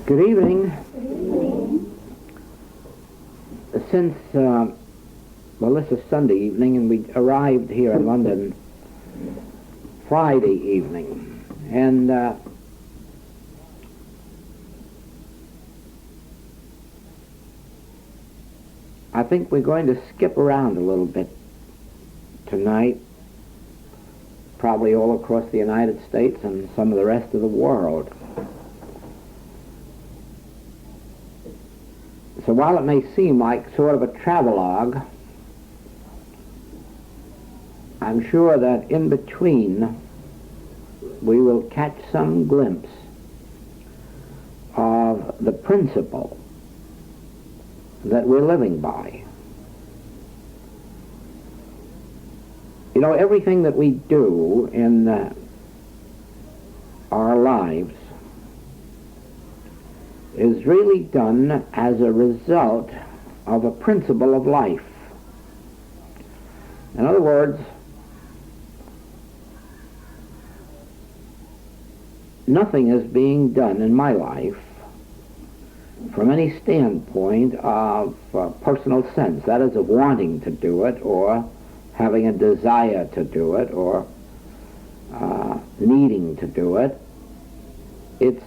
Good evening. Since, this is Sunday evening, and we arrived here in London Friday evening, and I think we're going to skip around a little bit tonight, probably all across the United States and some of the rest of the world. So while it may seem like sort of a travelogue, I'm sure that in between we will catch some glimpse of the principle that we're living by. You know, everything that we do in our lives is really done as a result of a principle of life. In other words, nothing is being done in my life from any standpoint of personal sense, that is, of wanting to do it or having a desire to do it or needing to do it. It's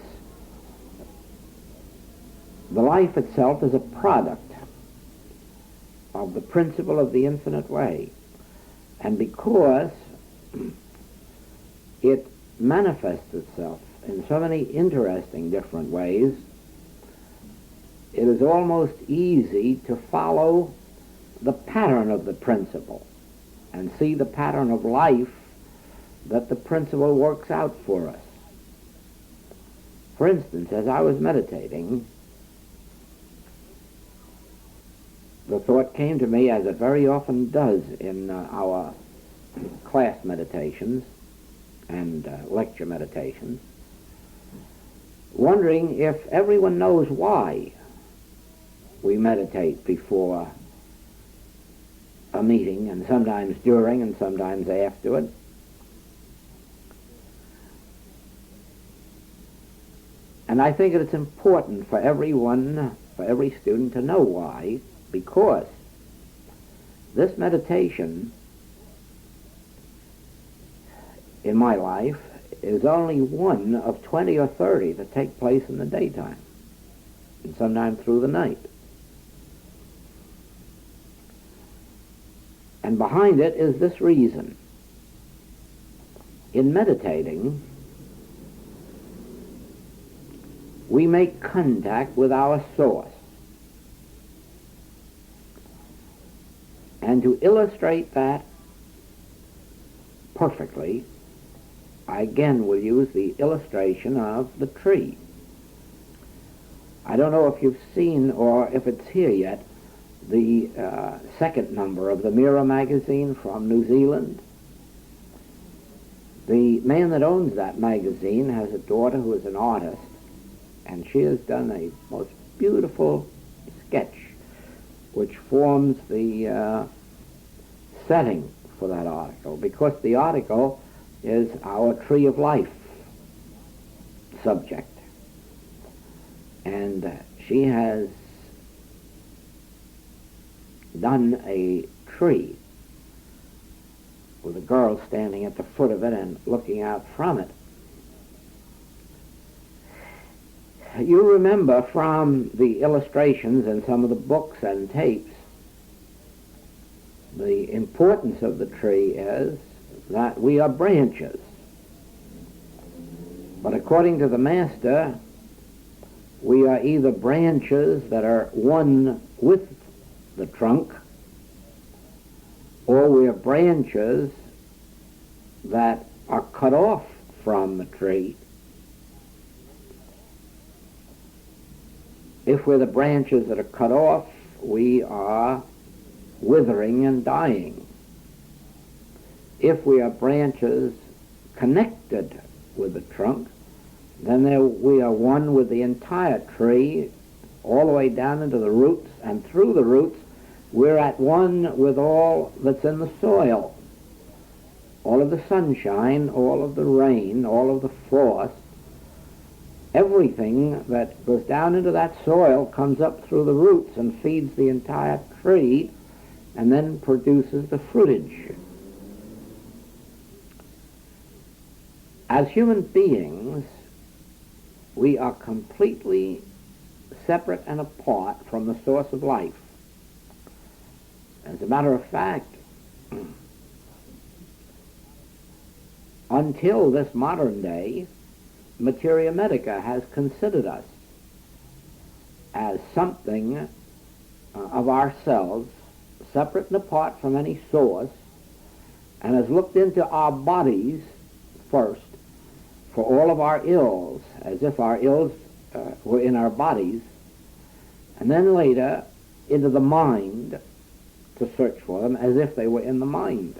the life itself is a product of the principle of the infinite way. And because it manifests itself in so many interesting different ways, it is almost easy to follow the pattern of the principle and see the pattern of life that the principle works out for us. For instance, as I was meditating, the thought came to me, as it very often does in our class meditations and lecture meditations, wondering if everyone knows why we meditate before a meeting, and sometimes during and sometimes after it. And I think it's important for everyone, for every student, to know why, because this meditation in my life is only one of 20 or 30 that take place in the daytime, and sometimes through the night. And behind it is this reason. In meditating, we make contact with our source. And to illustrate that perfectly, I again will use the illustration of the tree. I don't know if you've seen, or if it's here yet, the second number of the Mirror magazine from New Zealand. The man that owns that magazine has a daughter who is an artist, and she has done a most beautiful sketch which forms the setting for that article, because the article is our Tree of Life subject. And she has done a tree with a girl standing at the foot of it and looking out from it. You remember from the illustrations in some of the books and tapes, the importance of the tree is that we are branches. But according to the Master, we are either branches that are one with the trunk, or we are branches that are cut off from the tree. If we're the branches that are cut off, we are withering and dying. If we are branches connected with the trunk, then we are one with the entire tree, all the way down into the roots, and through the roots we're at one with all that's in the soil. All of the sunshine, all of the rain, all of the frost, everything that goes down into that soil comes up through the roots and feeds the entire tree and then produces the fruitage. As human beings, we are completely separate and apart from the source of life. As a matter of fact, until this modern day, Materia Medica has considered us as something of ourselves, separate and apart from any source, and has looked into our bodies first for all of our ills, as if our ills were in our bodies, and then later into the mind to search for them as if they were in the mind.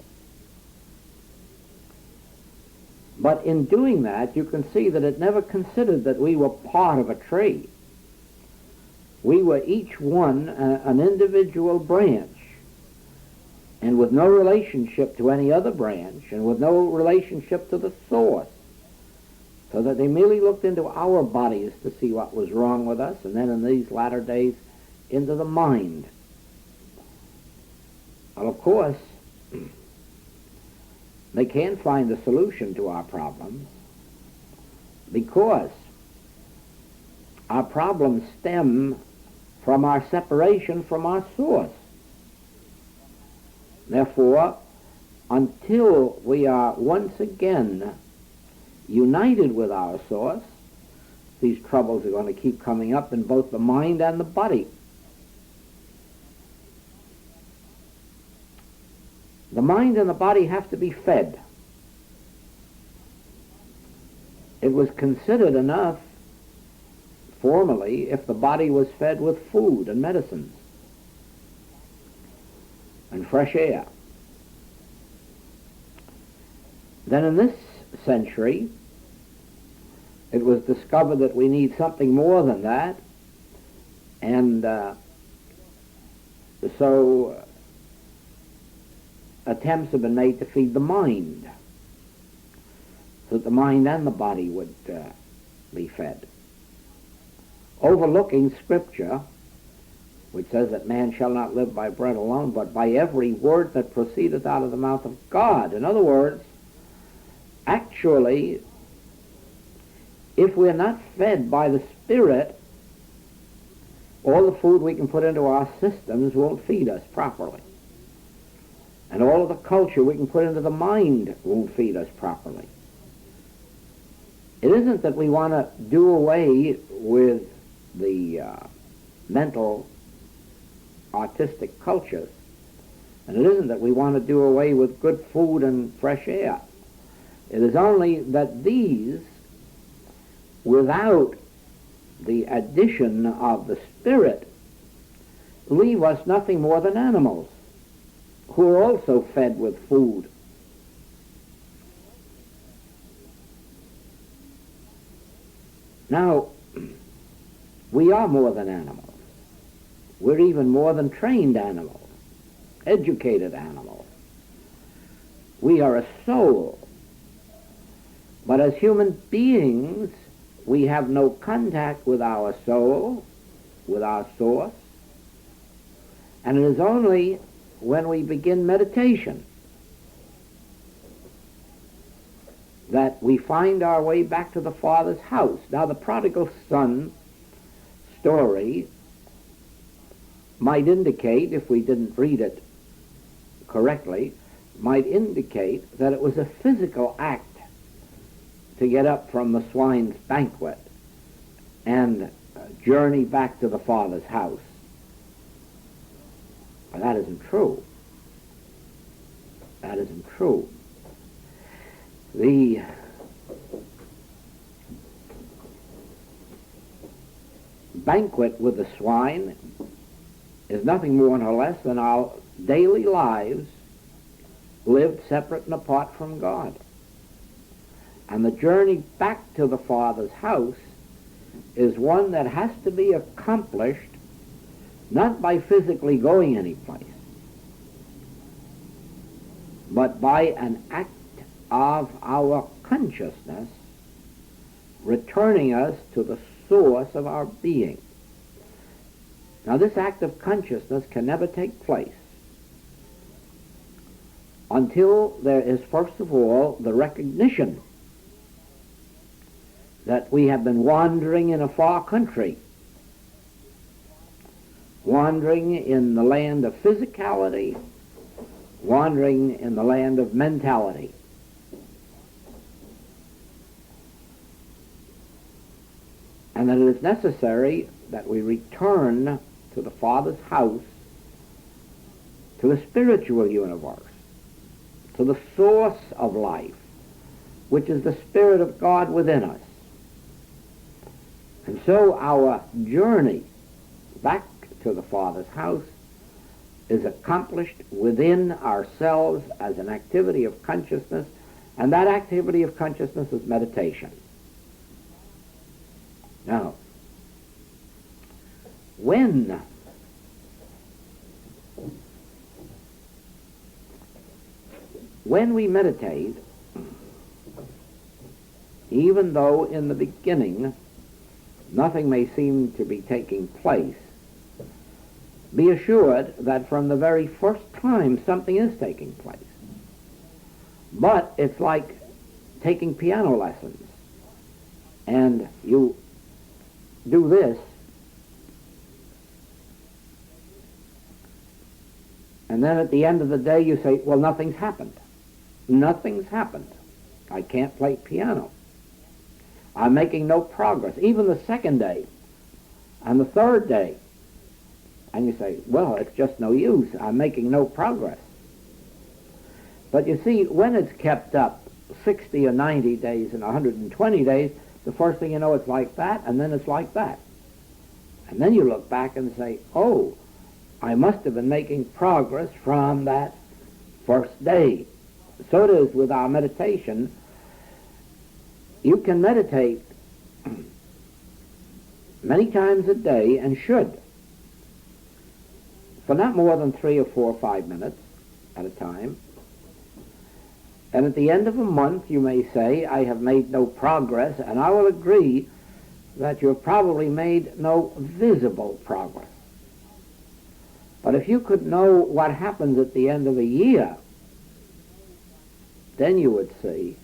But in doing that, you can see that it never considered that we were part of a tree. We were each one an individual branch, and with no relationship to any other branch, and with no relationship to the source, so that they merely looked into our bodies to see what was wrong with us, and then in these latter days into the mind. Well, of course, they can't find a solution to our problems because our problems stem from our separation from our source. Therefore, until we are once again united with our source, these troubles are going to keep coming up in both the mind and the body. The mind and the body have to be fed. It was considered enough formerly if the body was fed with food and medicines and fresh air. Then in this century, it was discovered that we need something more than that, and so attempts have been made to feed the mind, so that the mind and the body would be fed. Overlooking Scripture, which says that man shall not live by bread alone, but by every word that proceedeth out of the mouth of God. In other words, actually, if we're not fed by the Spirit, all the food we can put into our systems won't feed us properly. And all of the culture we can put into the mind won't feed us properly. It isn't that we want to do away with the mental artistic cultures, and it isn't that we want to do away with good food and fresh air. It is only that these, without the addition of the Spirit, leave us nothing more than animals who are also fed with food. Now, we are more than animals. We're even more than trained animals, educated animals. We are a soul. But as human beings, we have no contact with our soul, with our source, and it is only when we begin meditation that we find our way back to the Father's house. Now, the prodigal son story might indicate, if we didn't read it correctly, might indicate that it was a physical act to get up from the swine's banquet and journey back to the Father's house. But that isn't true. That isn't true. The banquet with the swine is nothing more nor less than our daily lives lived separate and apart from God. And the journey back to the Father's house is one that has to be accomplished not by physically going anyplace, but by an act of our consciousness returning us to the source of our being. Now, this act of consciousness can never take place until there is, first of all, the recognition that we have been wandering in a far country, wandering in the land of physicality, wandering in the land of mentality. And that it is necessary that we return to the Father's house, to the spiritual universe, to the source of life, which is the Spirit of God within us. And so our journey back to the Father's house is accomplished within ourselves as an activity of consciousness, and that activity of consciousness is meditation. Now, when we meditate, even though in the beginning nothing may seem to be taking place, be assured that from the very first time something is taking place. But it's like taking piano lessons, and you do this, and then at the end of the day you say, well, nothing's happened. Nothing's happened. I can't play piano. I'm making no progress. Even the second day and the third day. And you say, well, it's just no use. I'm making no progress. But you see, when it's kept up 60 or 90 days and 120 days, the first thing you know, it's like that, and then it's like that. And then you look back and say, oh, I must have been making progress from that first day. So it is with our meditation. You can meditate many times a day, and should, for not more than 3 or 4 or 5 minutes at a time. And at the end of a month you may say, I have made no progress, and I will agree that you have probably made no visible progress. But if you could know what happens at the end of a year, then you would see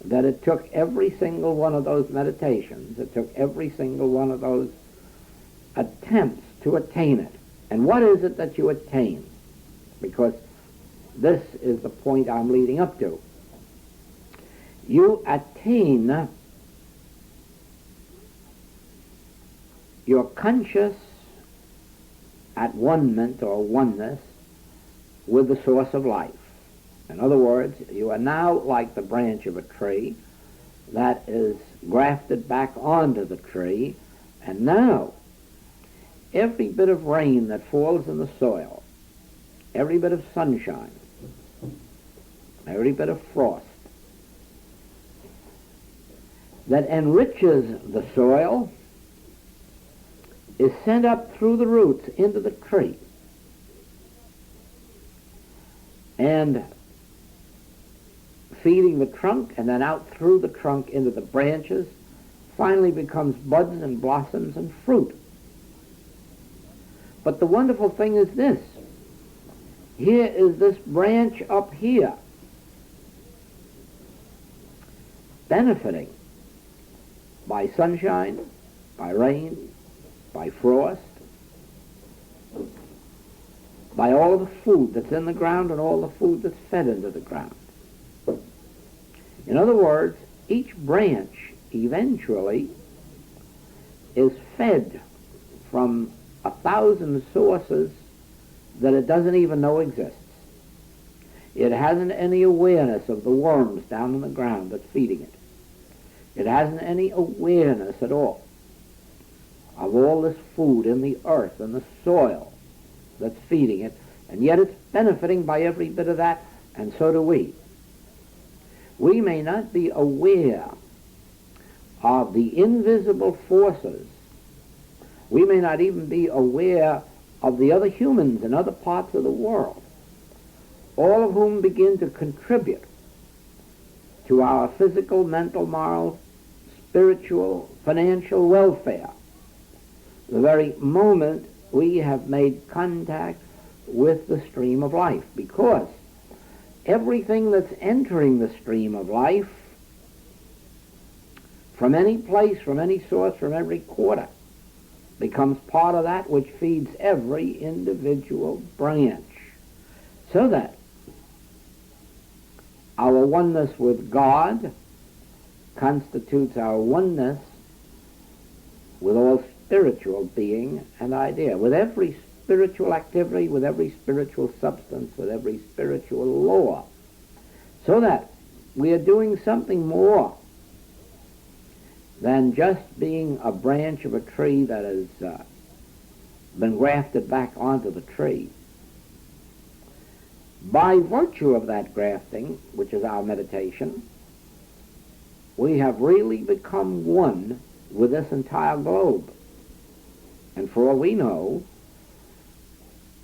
that it took every single one of those meditations, it took every single one of those attempts to attain it. And what is it that you attain? Because this is the point I'm leading up to. You attain your conscious at-one-ment or oneness with the source of life. In other words, you are now like the branch of a tree that is grafted back onto the tree, and now every bit of rain that falls in the soil, every bit of sunshine, every bit of frost that enriches the soil is sent up through the roots into the tree, and feeding the trunk, and then out through the trunk into the branches, finally becomes buds and blossoms and fruit. But the wonderful thing is this. Here is this branch up here, benefiting by sunshine, by rain, by frost, by all of the food that's in the ground and all the food that's fed into the ground. In other words, each branch eventually is fed from 1,000 sources that it doesn't even know exists. It hasn't any awareness of the worms down in the ground that's feeding it. It hasn't any awareness at all of all this food in the earth and the soil that's feeding it, and yet it's benefiting by every bit of that, and so do we. We may not be aware of the invisible forces. We may not even be aware of the other humans in other parts of the world, all of whom begin to contribute to our physical, mental, moral, spiritual, financial welfare, the very moment we have made contact with the stream of life, because everything that's entering the stream of life from any place, from any source, from every quarter, becomes part of that which feeds every individual branch. So that our oneness with God constitutes our oneness with all spiritual being and idea, with every spiritual activity, with every spiritual substance, with every spiritual law. So that we are doing something more than just being a branch of a tree that has been grafted back onto the tree. By virtue of that grafting, which is our meditation, we have really become one with this entire globe. And for all we know,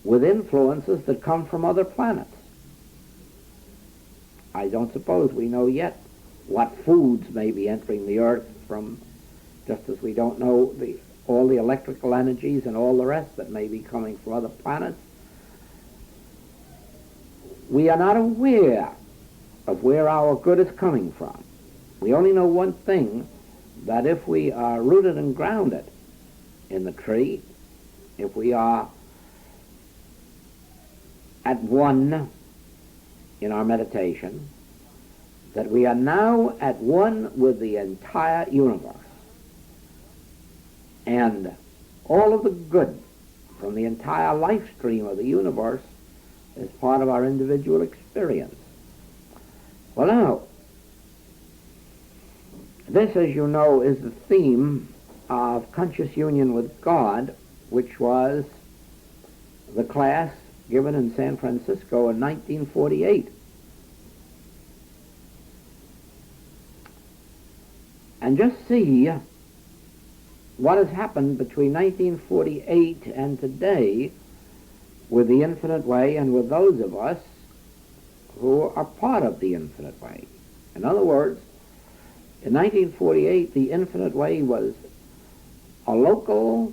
with influences that come from other planets. I don't suppose we know yet what foods may be entering the earth from, just as we don't know all the electrical energies and all the rest that may be coming from other planets. We are not aware of where our good is coming from. We only know one thing, that if we are rooted and grounded in the tree, if we are at one in our meditation, that we are now at one with the entire universe. And all of the good from the entire life stream of the universe is part of our individual experience. Well, now, this, as you know, is the theme of conscious union with God, which was the class given in San Francisco in 1948. And just see what has happened between 1948 and today with the infinite way and with those of us who are part of the infinite way. In other words, in 1948, the infinite way was a local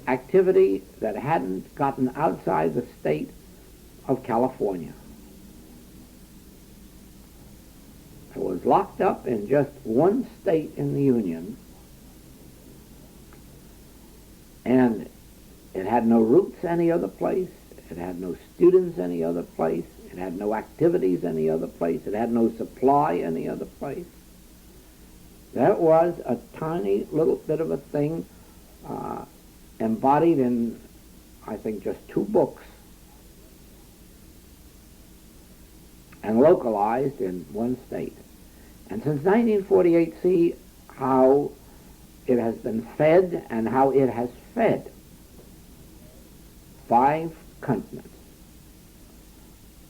activity that hadn't gotten outside the state of California. It was locked up in just one state in the Union, and it had no roots any other place, it had no students any other place, it had no activities any other place, it had no supply any other place. That was a tiny little bit of a thing embodied in, I think, just 2 books and localized in one state. And since 1948, see how it has been fed and how it has fed 5 continents.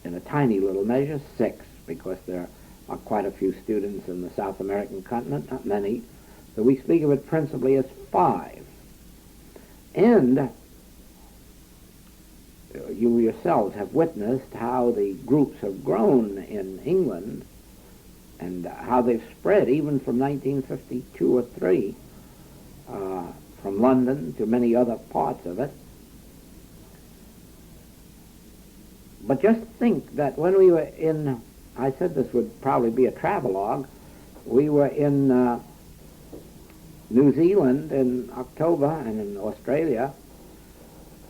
In a tiny little measure, 6, because there are quite a few students in the South American continent, not many. So we speak of it principally as 5. And you yourselves have witnessed how the groups have grown in England and how they've spread even from 1952 or 3, from London to many other parts of it. But just think that when we were in, I said this would probably be a travelogue, we were in New Zealand in October and in Australia,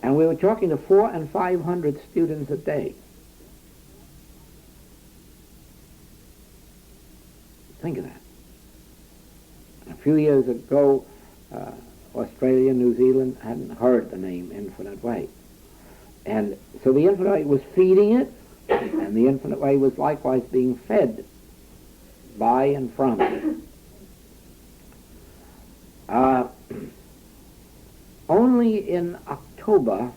and we were talking to 400 and 500 students a day. Think of that. A few years ago, Australia, New Zealand hadn't heard the name Infinite Way. And so the Infinite Way was feeding it, and the Infinite Way was likewise being fed by and from it. Only in October,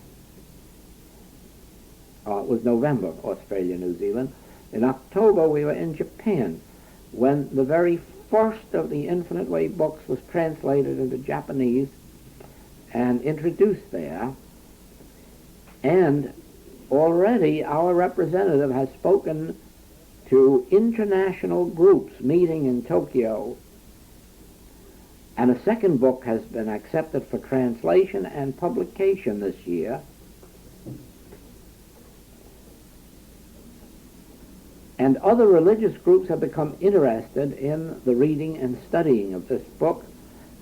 it was November, Australia, New Zealand, in October we were in Japan when the very first of the Infinite Way books was translated into Japanese and introduced there. And already our representative has spoken to international groups meeting in Tokyo And a second book has been accepted for translation and publication this year. And other religious groups have become interested in the reading and studying of this book.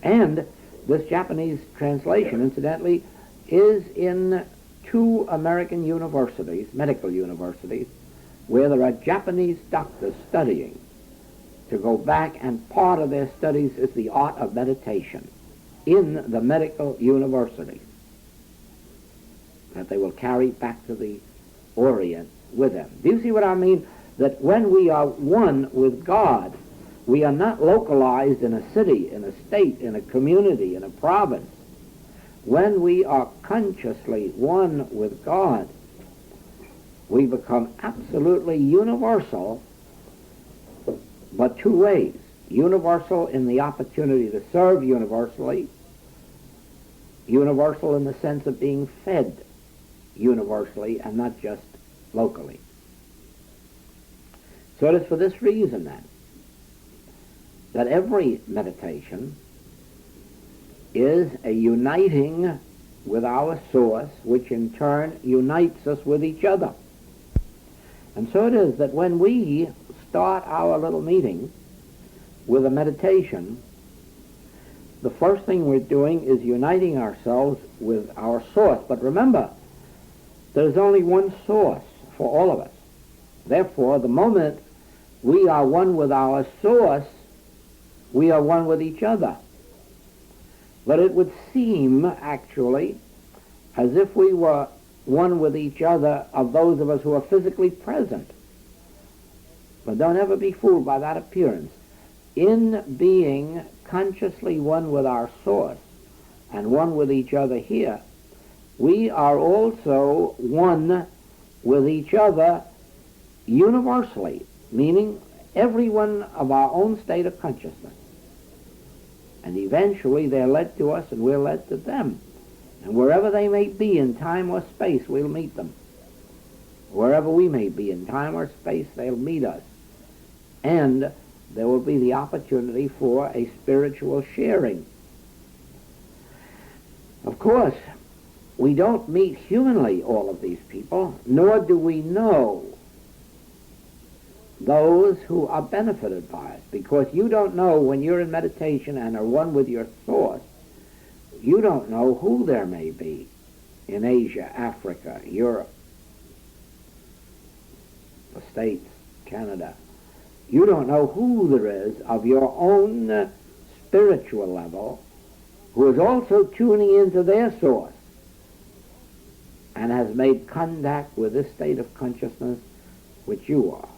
And this Japanese translation, incidentally, is in 2 American universities, medical universities, where there are Japanese doctors studying to go back, and part of their studies is the art of meditation in the medical universities that they will carry back to the Orient with them. Do you see what I mean? That when we are one with God, we are not localized in a city, in a state, in a community, in a province. When we are consciously one with God, we become absolutely universal, but 2 ways. Universal in the opportunity to serve universally, universal in the sense of being fed universally and not just locally. So it is for this reason, then, that every meditation is a uniting with our source, which in turn unites us with each other. And so it is that when we start our little meeting with a meditation, the first thing we're doing is uniting ourselves with our source. But remember, there's only one source for all of us. Therefore, the moment we are one with our source, we are one with each other. But it would seem, actually, as if we were one with each other of those of us who are physically present. But don't ever be fooled by that appearance. In being consciously one with our source and one with each other here, we are also one with each other universally, meaning everyone of our own state of consciousness. And eventually they're led to us and we're led to them. And wherever they may be in time or space, we'll meet them. Wherever we may be in time or space, they'll meet us. And there will be the opportunity for a spiritual sharing. Of course, we don't meet humanly all of these people, nor do we know those who are benefited by it, because you don't know when you're in meditation and are one with your source, you don't know who there may be in Asia, Africa, Europe, the States, Canada. You don't know who there is of your own spiritual level who is also tuning into their source and has made contact with this state of consciousness which you are.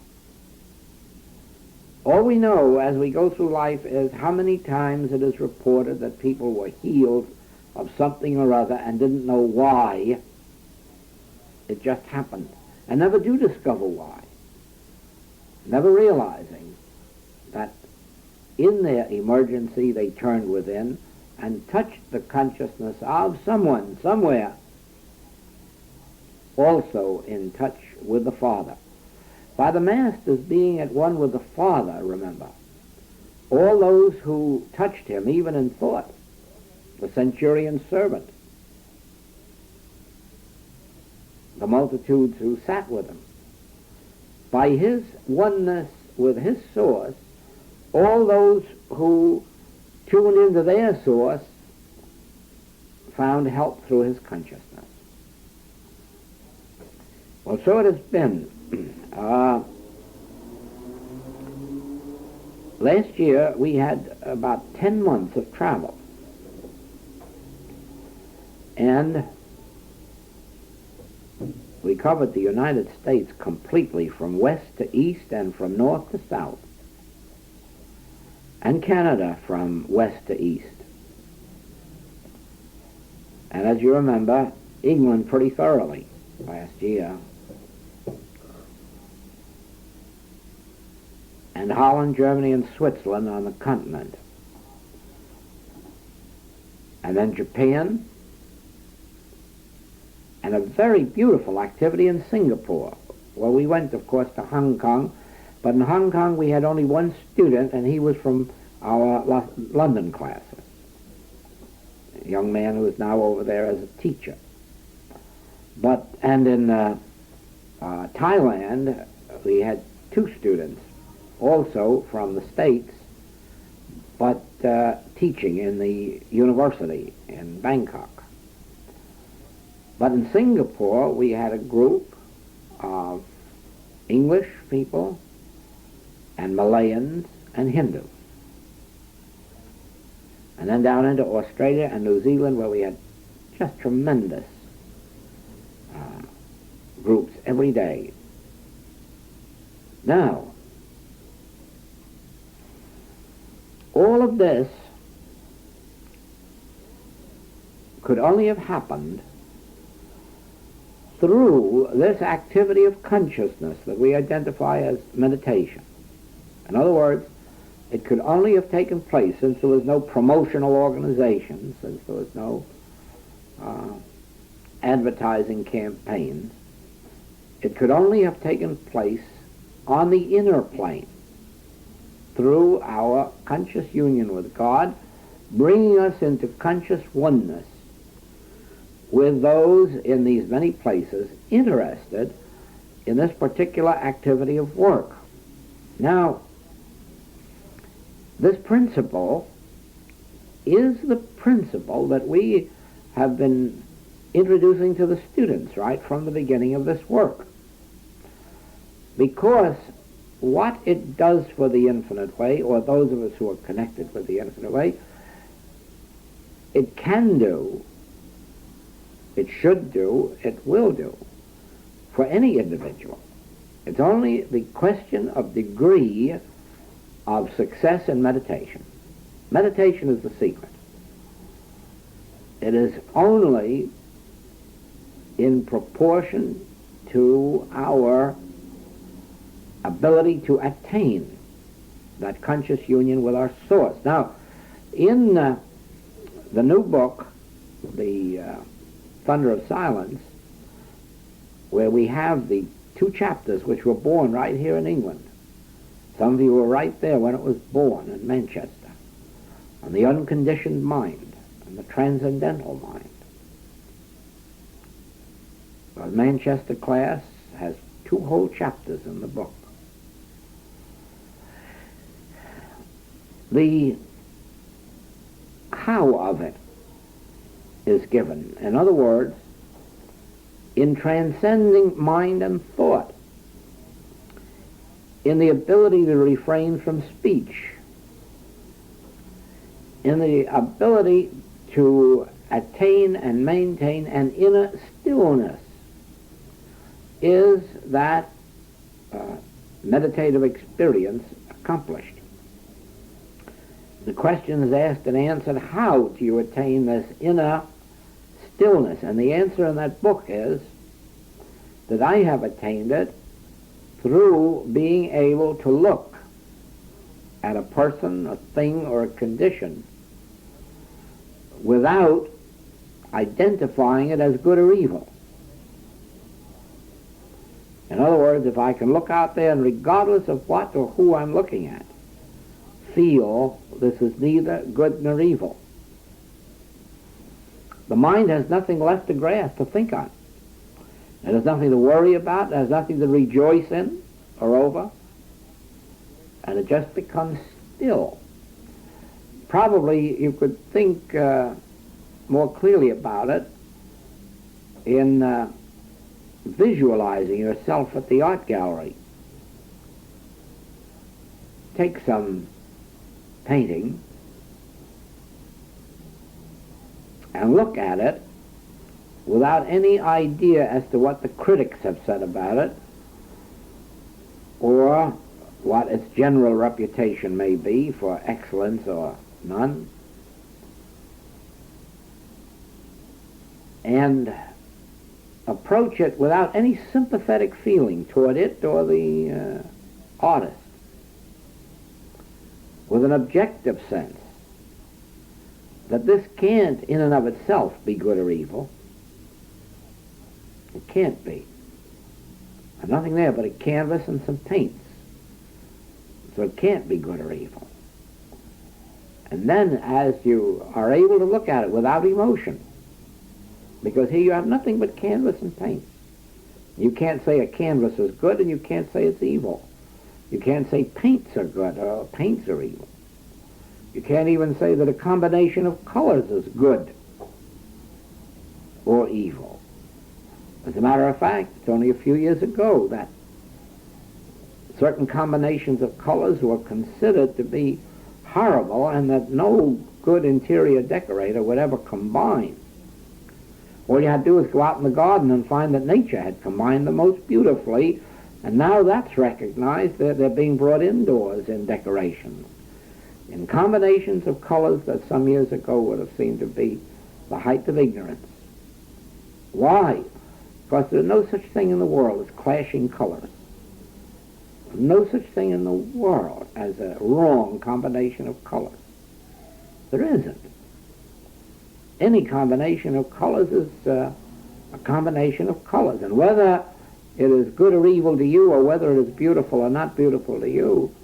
All we know as we go through life is how many times it is reported that people were healed of something or other and didn't know why. It just happened, and never do discover why. Never realizing that in their emergency they turned within and touched the consciousness of someone, somewhere, also in touch with the Father. By the Masters being at one with the Father, remember, all those who touched him, even in thought, the centurion's servant, the multitudes who sat with him, by his oneness with his source, all those who tuned into their source found help through his consciousness. Well, so it has been. Last year we had about 10 months of travel, and we covered the United States completely from west to east and from north to south, and Canada from west to east. And as you remember, England pretty thoroughly last year. And Holland, Germany, and Switzerland on the continent. And then Japan, and a very beautiful activity in Singapore. Well, we went, of course, to Hong Kong, but in Hong Kong we had only one student, and he was from our London classes. young man who is now over there as a teacher. And in Thailand, we had 2 students, also from the States, but teaching in the university in Bangkok. But in Singapore, we had a group of English people and Malayans and Hindus. And then down into Australia and New Zealand, where we had just tremendous groups every day. Now, all of this could only have happened through this activity of consciousness that we identify as meditation. In other words, it could only have taken place since there was no promotional organization, since there was no advertising campaigns. It could only have taken place on the inner plane through our conscious union with God, bringing us into conscious oneness with those in these many places interested in this particular activity of work. Now, this principle is the principle that we have been introducing to the students right from the beginning of this work. Because what it does for the infinite way, or those of us who are connected with the infinite way, it can do, it should do, it will do for any individual. It's only the question of degree of success in meditation. Meditation is the secret. It is only in proportion to our ability to attain that conscious union with our source. Now, in the new book, the Thunder of Silence, where we have the 2 chapters which were born right here in England. Some of you were right there when it was born in Manchester, on the unconditioned mind and the transcendental mind. The Manchester class has 2 whole chapters in the book. The how of it is given. In other words, in transcending mind and thought, in the ability to refrain from speech, in the ability to attain and maintain an inner stillness, is that meditative experience accomplished. The question is asked and answered, how do you attain this inner stillness? And the answer in that book is that I have attained it through being able to look at a person, a thing, or a condition without identifying it as good or evil. In other words, if I can look out there and regardless of what or who I'm looking at, feel this is neither good nor evil, the mind has nothing left to grasp, to think on. It has nothing to worry about, it has nothing to rejoice in or over, and it just becomes still. Probably you could think more clearly about it in visualizing yourself at the art gallery. Take some painting and look at it without any idea as to what the critics have said about it or what its general reputation may be for excellence or none, and approach it without any sympathetic feeling toward it or the artist, with an objective sense that this can't in and of itself be good or evil. It can't be. There's nothing there but a canvas and some paints. So it can't be good or evil. And then as you are able to look at it without emotion, because here you have nothing but canvas and paint. You can't say a canvas is good and you can't say it's evil. You can't say paints are good or paints are evil. You can't even say that a combination of colors is good or evil. As a matter of fact, it's only a few years ago that certain combinations of colors were considered to be horrible and that no good interior decorator would ever combine. All you had to do was go out in the garden and find that nature had combined them most beautifully, and now that's recognized that they're being brought indoors in decorations, in combinations of colors that some years ago would have seemed to be the height of ignorance. Why? Because there's no such thing in the world as clashing colors. No such thing in the world as a wrong combination of colors. There isn't. Any combination of colors is a combination of colors. And whether it is good or evil to you, or whether it is beautiful or not beautiful to you,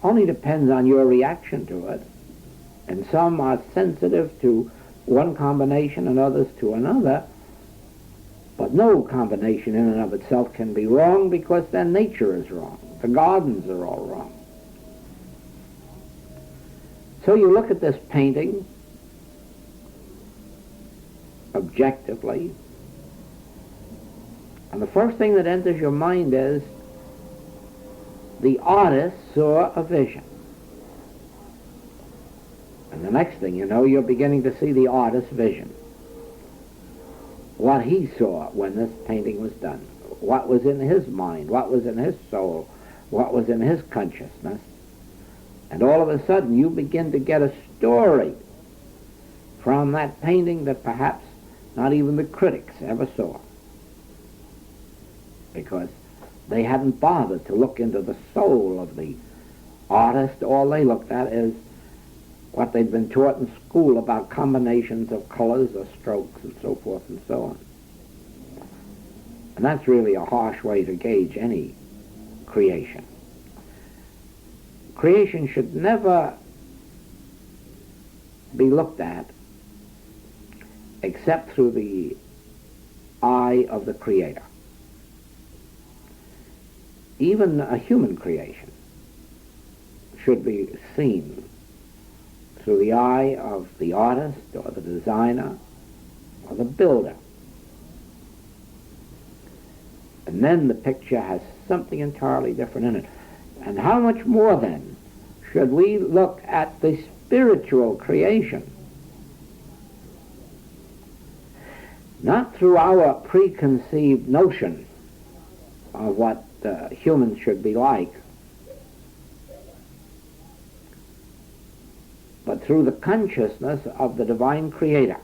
only depends on your reaction to it. And some are sensitive to one combination and others to another. But no combination in and of itself can be wrong, because then nature is wrong. The gardens are all wrong. So you look at this painting objectively, and the first thing that enters your mind is the artist saw a vision. And the next thing you know, you're beginning to see the artist's vision. What he saw when this painting was done. What was in his mind, what was in his soul, what was in his consciousness. And all of a sudden you begin to get a story from that painting that perhaps not even the critics ever saw, because they hadn't bothered to look into the soul of the artist. All they looked at is what they'd been taught in school about combinations of colors or strokes and so forth and so on. And that's really a harsh way to gauge any creation. Creation should never be looked at except through the eye of the Creator. Even a human creation should be seen through the eye of the artist or the designer or the builder. And then the picture has something entirely different in it. And how much more then should we look at the spiritual creation? Not through our preconceived notion of what humans should be like, but through the consciousness of the divine Creator.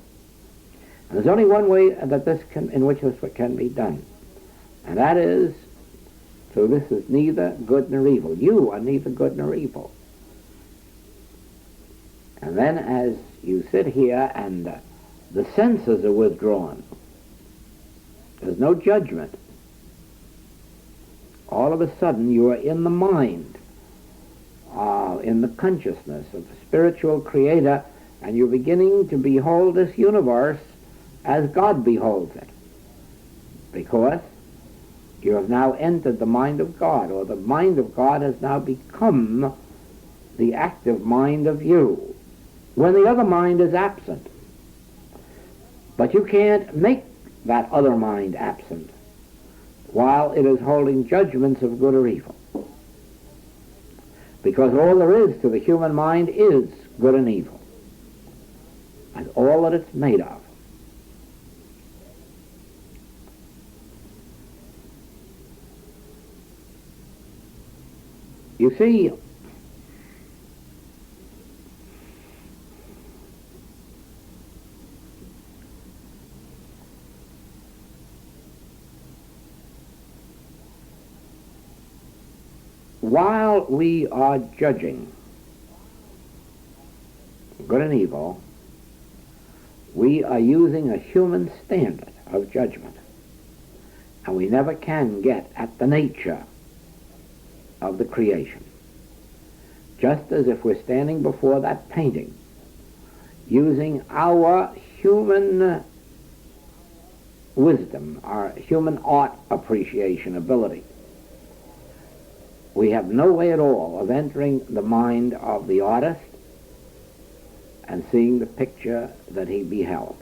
And there's only one way that in which this can be done, and that is through this is neither good nor evil. You are neither good nor evil. And then as you sit here and the senses are withdrawn, there's no judgment. All of a sudden you are in the mind, in the consciousness of the spiritual Creator, and you're beginning to behold this universe as God beholds it, because you have now entered the mind of God, or the mind of God has now become the active mind of you, when the other mind is absent. But you can't make that other mind absent while it is holding judgments of good or evil, because all there is to the human mind is good and evil. That's all that it's made of. You see, while we are judging good and evil, we are using a human standard of judgment, and we never can get at the nature of the creation. just as if we're standing before that painting, using our human wisdom, our human art appreciation ability. We have no way at all of entering the mind of the artist and seeing the picture that he beheld.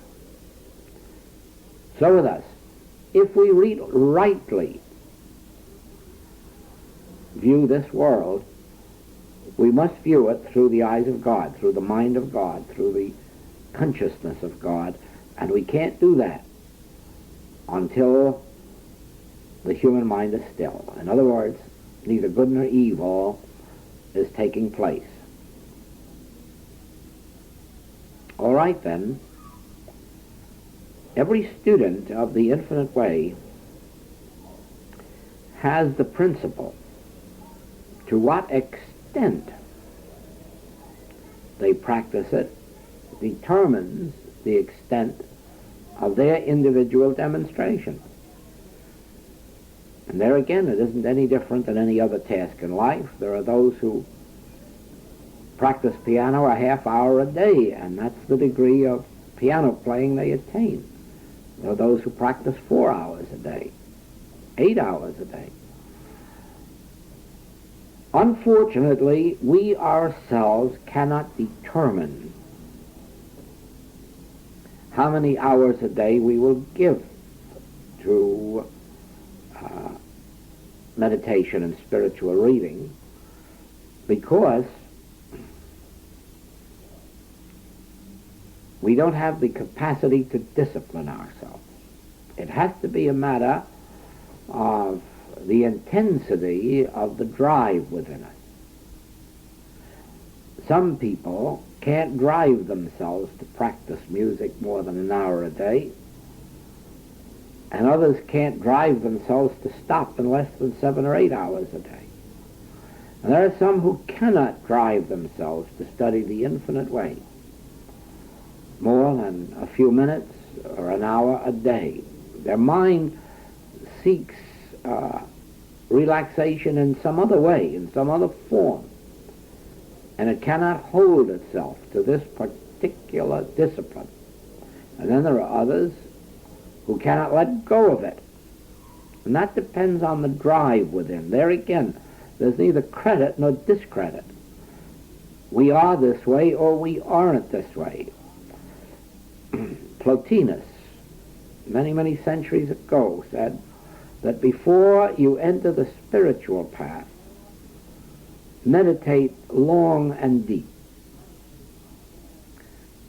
So with us, if we rightly view this world, we must view it through the eyes of God, through the mind of God, through the consciousness of God, and we can't do that until the human mind is still. In other words, neither good nor evil is taking place. All right then, every student of the infinite way has the principle. To what extent they practice it determines the extent of their individual demonstration. And there again, it isn't any different than any other task in life. There are those who practice piano a half hour a day, and that's the degree of piano playing they attain. There are those who practice 4 hours a day, 8 hours a day. Unfortunately, we ourselves cannot determine how many hours a day we will give to meditation and spiritual reading, because we don't have the capacity to discipline ourselves. It has to be a matter of the intensity of the drive within us. Some people can't drive themselves to practice music more than an hour a day, and others can't drive themselves to stop in less than 7 or 8 hours a day. And there are some who cannot drive themselves to study the infinite way more than a few minutes or an hour a day. Their mind seeks relaxation in some other way, in some other form, and it cannot hold itself to this particular discipline. And then there are others who cannot let go of it. And that depends on the drive within. There again, there's neither credit nor discredit. We are this way or we aren't this way. Plotinus, many, many centuries ago, said that before you enter the spiritual path, meditate long and deep,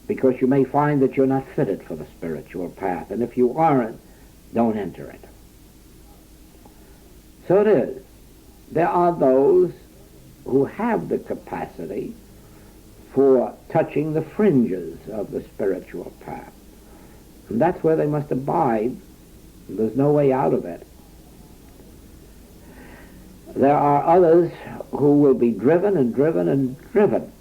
because you may find that you're not fitted for the spiritual path, and if you aren't, don't enter it. So it is. There are those who have the capacity for touching the fringes of the spiritual path, and that's where they must abide. There's no way out of it. There are others who will be driven and driven and driven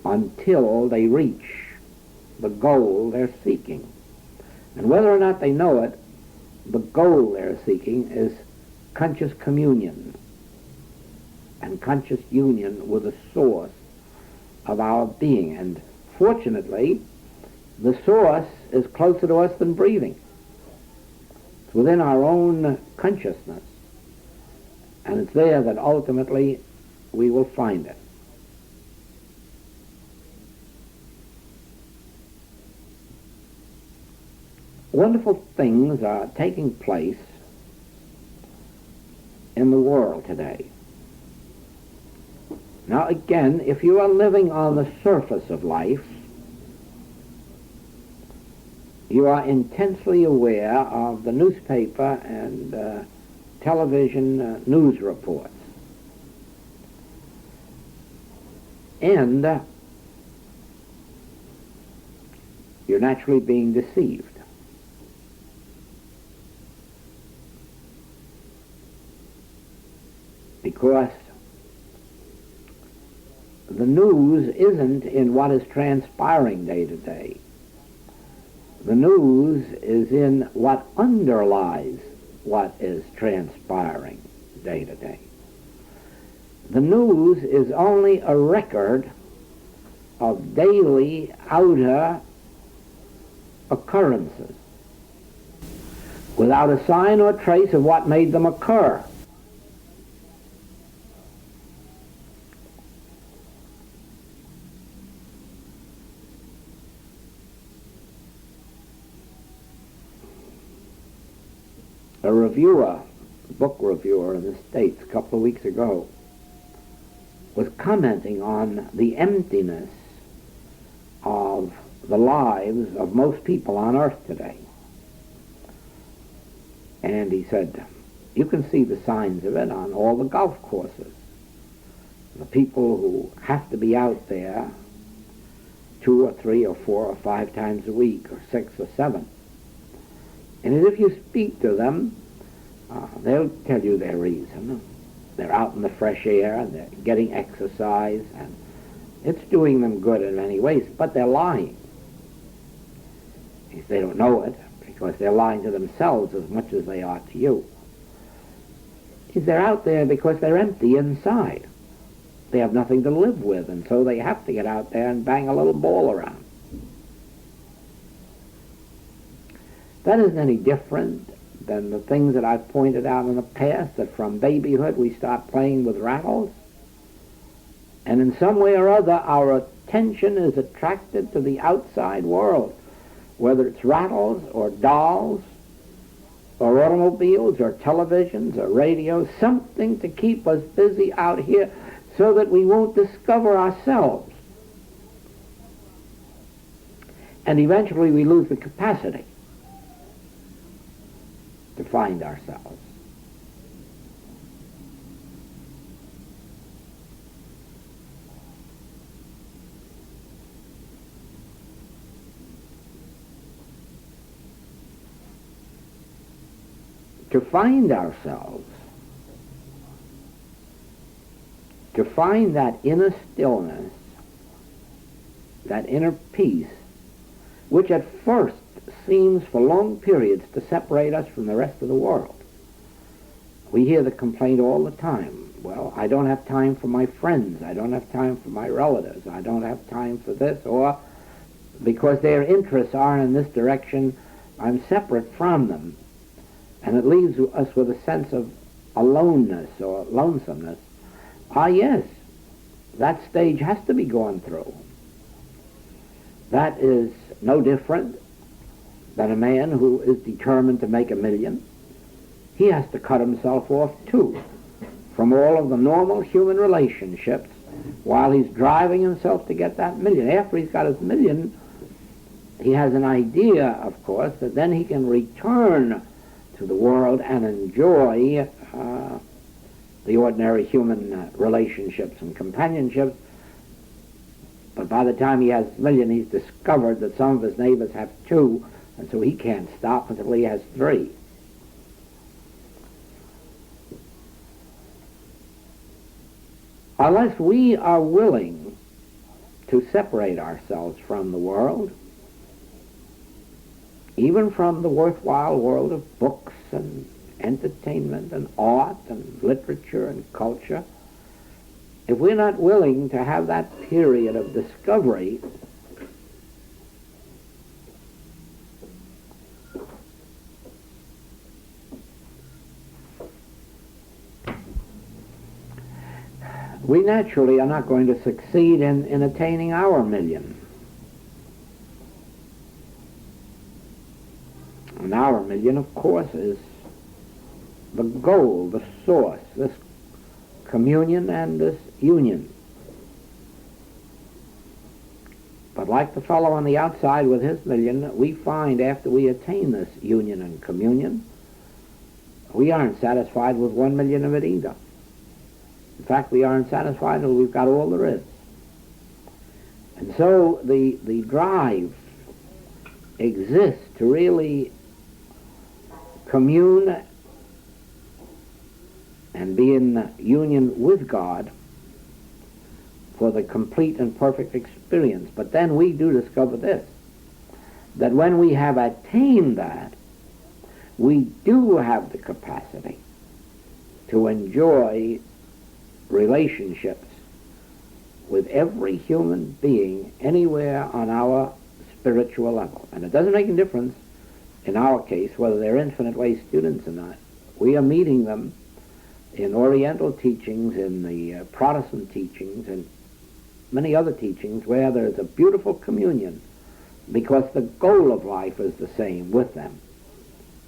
until they reach the goal they're seeking. And whether or not they know it, the goal they're seeking is conscious communion and conscious union with the source of our being. And fortunately, the source is closer to us than breathing. It's within our own consciousness, and it's there that ultimately we will find it. Wonderful things are taking place in the world today. Now again, if you are living on the surface of life, you are intensely aware of the newspaper and television news reports. And you're naturally being deceived. Because the news isn't in what is transpiring day to day. The news is in what underlies what is transpiring day to day. The news is only a record of daily outer occurrences, without a sign or trace of what made them occur. A reviewer, book reviewer in the States a couple of weeks ago, was commenting on the emptiness of the lives of most people on earth today. And he said, you can see the signs of it on all the golf courses. The people who have to be out there 2 or 3 or 4 or 5 times a week, or 6 or 7. And if you speak to them, they'll tell you their reason. They're out in the fresh air, and they're getting exercise, and it's doing them good in many ways, but they're lying. They don't know it, because they're lying to themselves as much as they are to you. They're out there because they're empty inside. They have nothing to live with, and so they have to get out there and bang a little ball around. That isn't any different than the things that I've pointed out in the past, that from babyhood we start playing with rattles, and in some way or other our attention is attracted to the outside world, whether it's rattles or dolls or automobiles or televisions or radios, something to keep us busy out here so that we won't discover ourselves. And eventually we lose the capacity to find ourselves. To find ourselves, to find that inner stillness, that inner peace, which at first seems for long periods to separate us from the rest of the world. We hear the complaint all the time, well, I don't have time for my friends, I don't have time for my relatives, I don't have time for this, or because their interests are in this direction, I'm separate from them. And it leaves us with a sense of aloneness or lonesomeness. Ah, yes, that stage has to be gone through. That is no different than a man who is determined to make $1 million. He has to cut himself off, too, from all of the normal human relationships while he's driving himself to get that $1 million. After he's got his $1 million, he has an idea, of course, that then he can return to the world and enjoy the ordinary human relationships and companionships. But by the time he has $1 million, he's discovered that some of his neighbors have 2, and so he can't stop until he has 3. Unless we are willing to separate ourselves from the world, even from the worthwhile world of books and entertainment and art and literature and culture, if we're not willing to have that period of discovery, we naturally are not going to succeed in attaining our $1 million. And our $1 million, of course, is the goal, the source, this communion and this union. But like the fellow on the outside with his $1 million, we find after we attain this union and communion, we aren't satisfied with $1 million of it either. In fact, we aren't satisfied until we've got all there is. And so the drive exists to really commune and be in union with God for the complete and perfect experience. But then we do discover this, that when we have attained that, we do have the capacity to enjoy relationships with every human being anywhere on our spiritual level. And it doesn't make a difference in our case whether they're Infinite Way students or not. We are meeting them in Oriental teachings, in the Protestant teachings, and many other teachings where there's a beautiful communion because the goal of life is the same with them.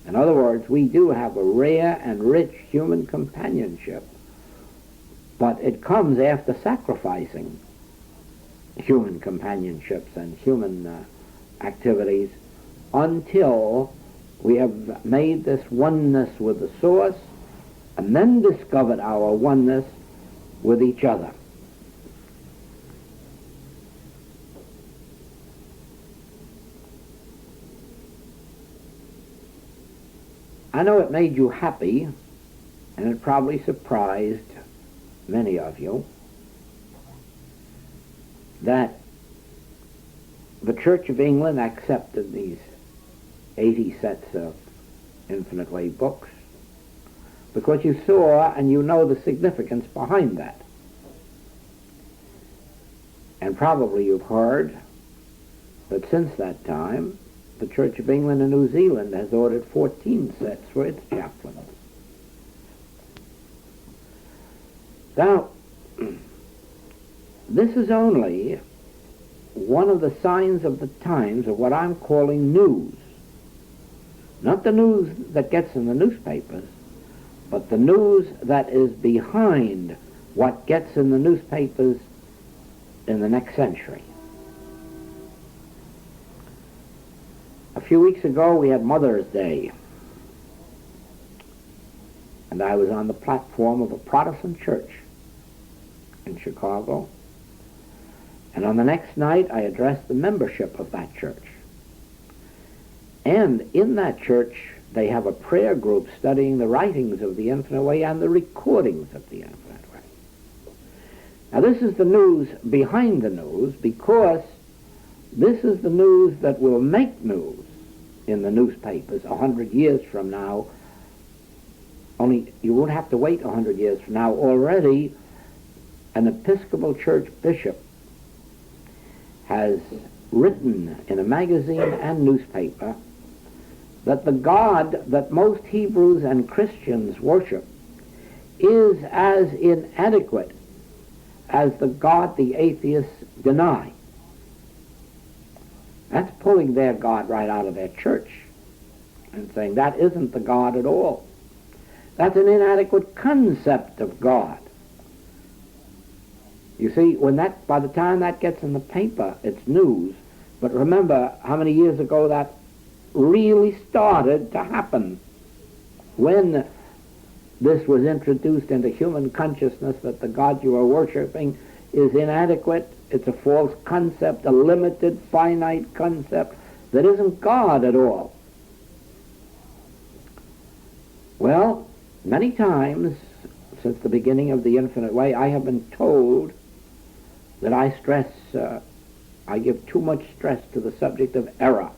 In other words, we do have a rare and rich human companionship, but it comes after sacrificing human companionships and human activities until we have made this oneness with the source and then discovered our oneness with each other. I know it made you happy, and it probably surprised many of you, that the Church of England accepted these 80 sets of Infinite Way books, because you saw and you know the significance behind that. And probably you've heard that since that time, the Church of England and New Zealand has ordered 14 sets for its chaplains. Now, this is only one of the signs of the times of what I'm calling news. Not the news that gets in the newspapers, but the news that is behind what gets in the newspapers in the next century. A few weeks ago we had Mother's Day, and I was on the platform of a Protestant church in Chicago, and on the next night I addressed the membership of that church. And in that church they have a prayer group studying the writings of the Infinite Way and the recordings of the Infinite Way. Now this is the news behind the news, because this is the news that will make news in the newspapers 100 years from now. Only you won't have to wait 100 years from now. Already an Episcopal Church bishop has written in a magazine and newspaper that the God that most Hebrews and Christians worship is as inadequate as the God the atheists deny. That's pulling their God right out of their church and saying that isn't the God at all. That's an inadequate concept of God. You see, by the time that gets in the paper, it's news. But remember how many years ago that really started to happen, when this was introduced into human consciousness that the God you are worshiping is inadequate. It's a false concept, a limited, finite concept that isn't God at all. Well, many times since the beginning of the Infinite Way, I have been told that I give too much stress to the subject of error.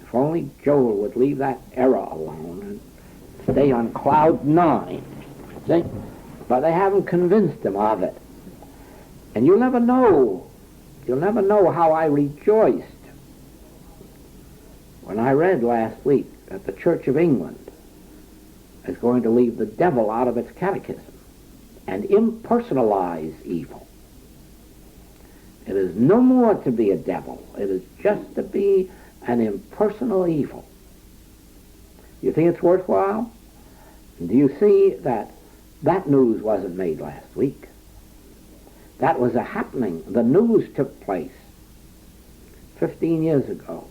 If only Joel would leave that error alone and stay on cloud 9. See? But they haven't convinced him of it. And you'll never know how I rejoiced when I read last week that the Church of England is going to leave the devil out of its catechism and impersonalize evil. It is no more to be a devil. It is just to be an impersonal evil. You think it's worthwhile? Do you see that news wasn't made last week? That was a happening. The news took place 15 years ago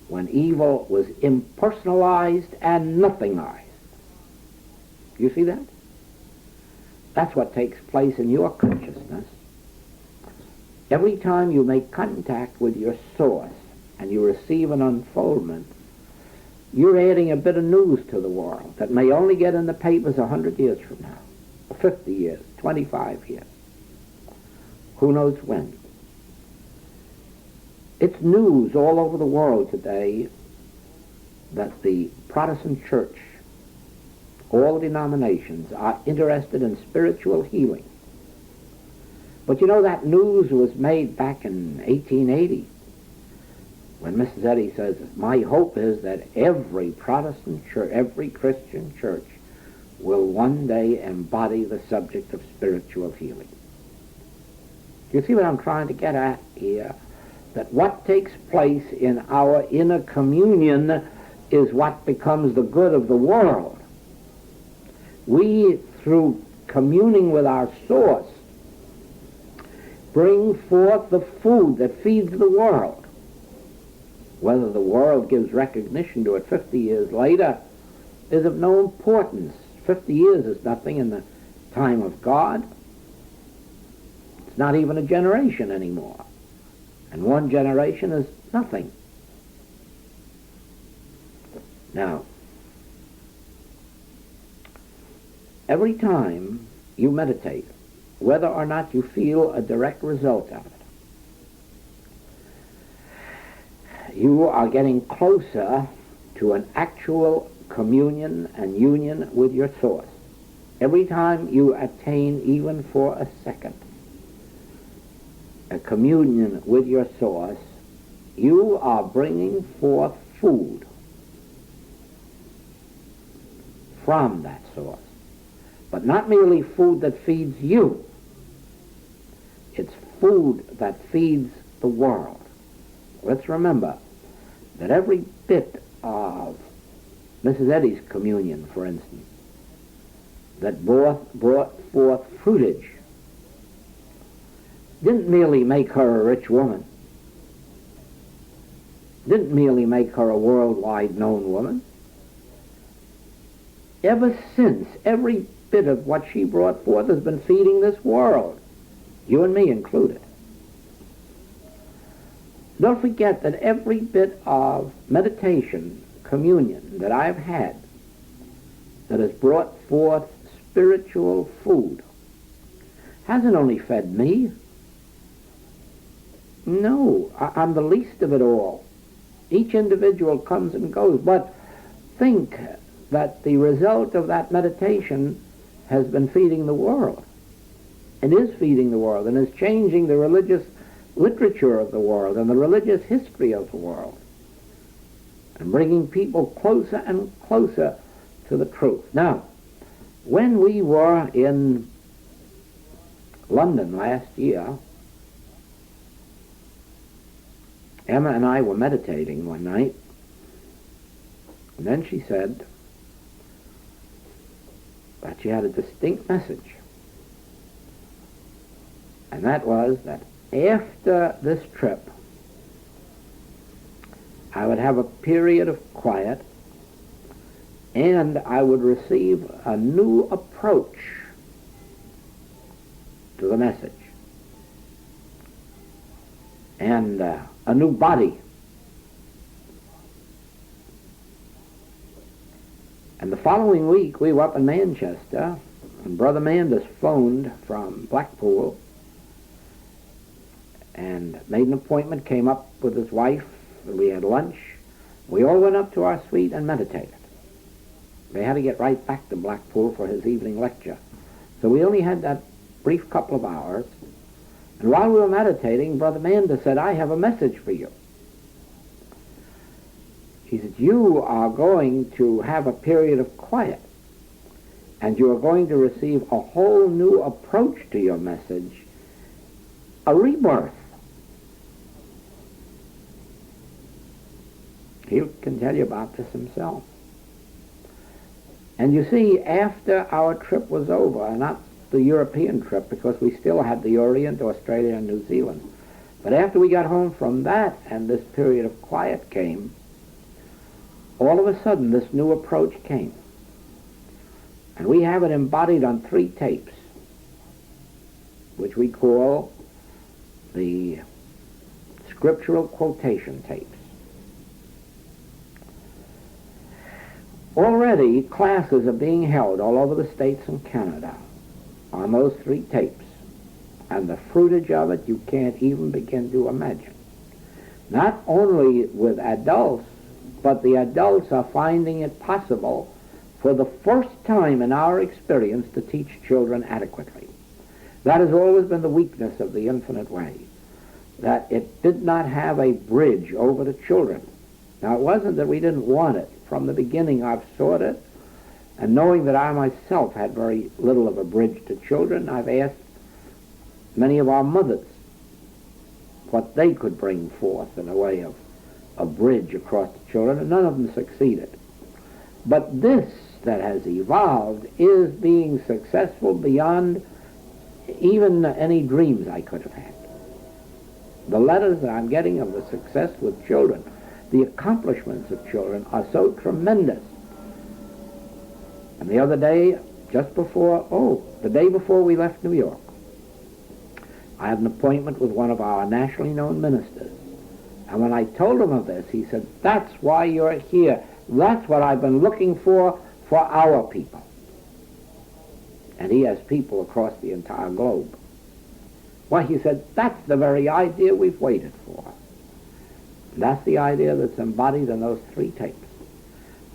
when evil was impersonalized and nothingized. You see that? That's what takes place in your consciousness. Every time you make contact with your source and you receive an unfoldment, you're adding a bit of news to the world that may only get in the papers 100 years from now, 50 years, 25 years. Who knows when? It's news all over the world today that the Protestant Church all denominations are interested in spiritual healing. But you know, that news was made back in 1880 when Mrs. Eddy says, my hope is that every Protestant church, every Christian church will one day embody the subject of spiritual healing. You see what I'm trying to get at here? That what takes place in our inner communion is what becomes the good of the world. We, through communing with our source, bring forth the food that feeds the world. Whether the world gives recognition to it 50 years later is of no importance. 50 years is nothing in the time of God. It's not even a generation anymore. And one generation is nothing. Now, every time you meditate, whether or not you feel a direct result of it, you are getting closer to an actual communion and union with your source. Every time you attain, even for a second, a communion with your source, you are bringing forth food from that source. But not merely food that feeds you. It's food that feeds the world. Let's remember that every bit of Mrs. Eddy's communion, for instance, that brought forth fruitage, didn't merely make her a rich woman, didn't merely make her a worldwide known woman. Ever since, every bit of what she brought forth has been feeding this world, you and me included. Don't forget that every bit of meditation, communion that I've had that has brought forth spiritual food hasn't only fed me. No, I'm the least of it all. Each individual comes and goes, but think that the result of that meditation has been feeding the world. It is feeding the world and is changing the religious literature of the world and the religious history of the world and bringing people closer and closer to the truth. Now, when we were in London last year, Emma and I were meditating one night, and then she said that she had a distinct message, and that was that after this trip I would have a period of quiet and I would receive a new approach to the message and a new body. And the following week we were up in Manchester, and Brother Mandus phoned from Blackpool and made an appointment, came up with his wife, and we had lunch. We all went up to our suite and meditated. They had to get right back to Blackpool for his evening lecture. So we only had that brief couple of hours. And while we were meditating, Brother Mandus said, I have a message for you. He said, you are going to have a period of quiet, and you are going to receive a whole new approach to your message, a rebirth. He can tell you about this himself. And you see, after our trip was over, not the European trip, because we still had the Orient, Australia, and New Zealand, but after we got home from that and this period of quiet came, all of a sudden this new approach came. And we have it embodied on 3 tapes, which we call the scriptural quotation tapes. Already classes are being held all over the States and Canada on those 3 tapes, and the fruitage of it you can't even begin to imagine. Not only with adults, but the adults are finding it possible for the first time in our experience, to teach children adequately. That has always been the weakness of the Infinite Way, that it did not have a bridge over to children. Now, it wasn't that we didn't want it. From the beginning, I've sought it, and knowing that I myself had very little of a bridge to children, I've asked many of our mothers what they could bring forth in a way of a bridge across the children, and none of them succeeded. But this that has evolved is being successful beyond even any dreams I could have had. The letters that I'm getting of the success with children, the accomplishments of children are so tremendous. And the other day, the day before we left New York, I had an appointment with one of our nationally known ministers. And when I told him of this, he said, "That's why you're here. That's what I've been looking for our people." And he has people across the entire globe. Well, he said, "That's the very idea we've waited for." And that's the idea that's embodied in those 3 tapes.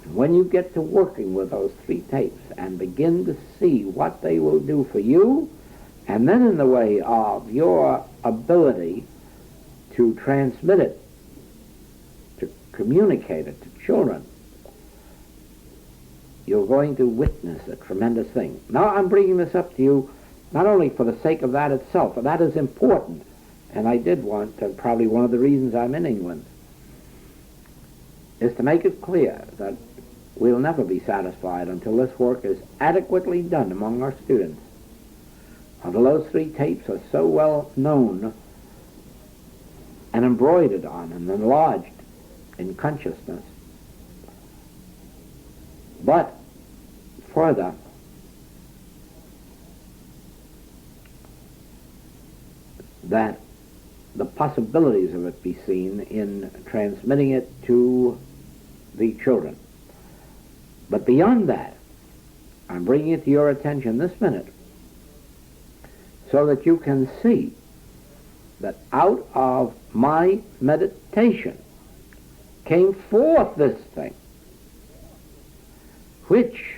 And when you get to working with those 3 tapes and begin to see what they will do for you, and then in the way of your ability to transmit it, to communicate it to children, you're going to witness a tremendous thing. Now, I'm bringing this up to you not only for the sake of that itself, but that is important, and I did want to, probably one of the reasons I'm in England, is to make it clear that we'll never be satisfied until this work is adequately done among our students. Until those 3 tapes are so well known and embroidered on and enlarged in consciousness. But further, that the possibilities of it be seen in transmitting it to the children. But beyond that, I'm bringing it to your attention this minute so that you can see that out of my meditation came forth this thing, which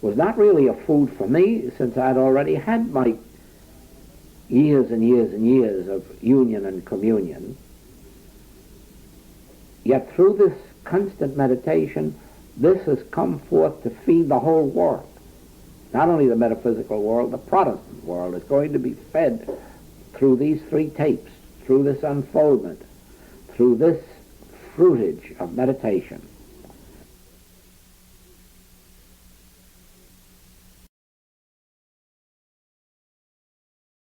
was not really a food for me, since I'd already had my years and years and years of union and communion. Yet through this constant meditation, this has come forth to feed the whole world. Not only the metaphysical world, the Protestant world is going to be fed through these 3 tapes, through this unfoldment, through this fruitage of meditation.